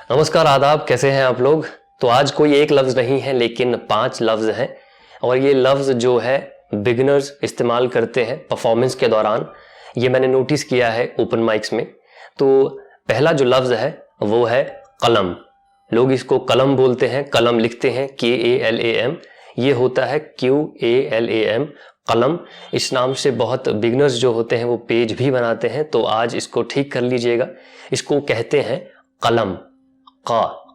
नमस्कार, आदाब। कैसे हैं आप लोग। तो आज कोई एक लफ्ज़ नहीं है लेकिन 5 लफ्ज़ हैं और ये लफ्ज़ जो है बिगिनर्स इस्तेमाल करते हैं परफॉर्मेंस के दौरान। ये मैंने नोटिस किया है ओपन माइक्स में। तो पहला जो लफ्ज़ है वो है कलम। लोग इसको कलम बोलते हैं, कलम लिखते हैं KALAM। ये होता है QALAM, कलम। इस नाम से बहुत बिगिनर्स जो होते हैं वो पेज भी बनाते हैं, तो आज इसको ठीक कर लीजिएगा। इसको कहते हैं कलम।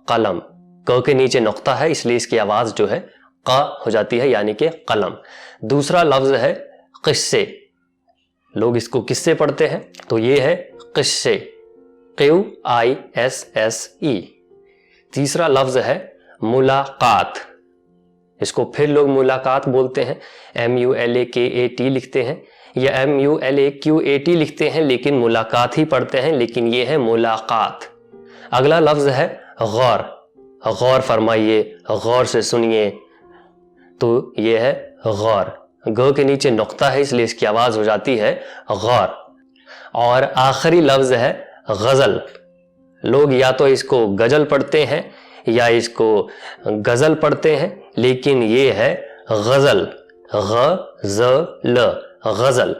कलम, क के नीचे नुक्ता है इसलिए इसकी आवाज जो है क हो जाती है, यानी कि कलम। दूसरा लफ्ज है किस्से। लोग इसको किस्से पढ़ते हैं, तो ये है किस्से, QISSE। तीसरा लफ्ज है मुलाकात। इसको फिर लोग मुलाकात बोलते हैं, MULAKAT लिखते हैं या MULAQAT लिखते हैं, लेकिन मुलाकात ही पढ़ते हैं, लेकिन ये है मुलाकात। अगला लफ्ज है गौर। गौर फरमाइए, गौर से सुनिए, तो ये है गौर। ग के नीचे नुक्ता है इसलिए इसकी आवाज हो जाती है गौर। और आखिरी लफ्ज है गजल। लोग या तो इसको गजल पढ़ते हैं या इसको गजल पढ़ते हैं, लेकिन ये है गजल, गजल।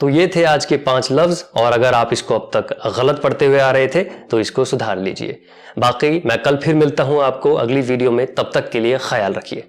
तो ये थे आज के 5 लफ्ज, और अगर आप इसको अब तक गलत पढ़ते हुए आ रहे थे तो इसको सुधार लीजिए। बाकी मैं कल फिर मिलता हूं आपको अगली वीडियो में, तब तक के लिए ख्याल रखिए।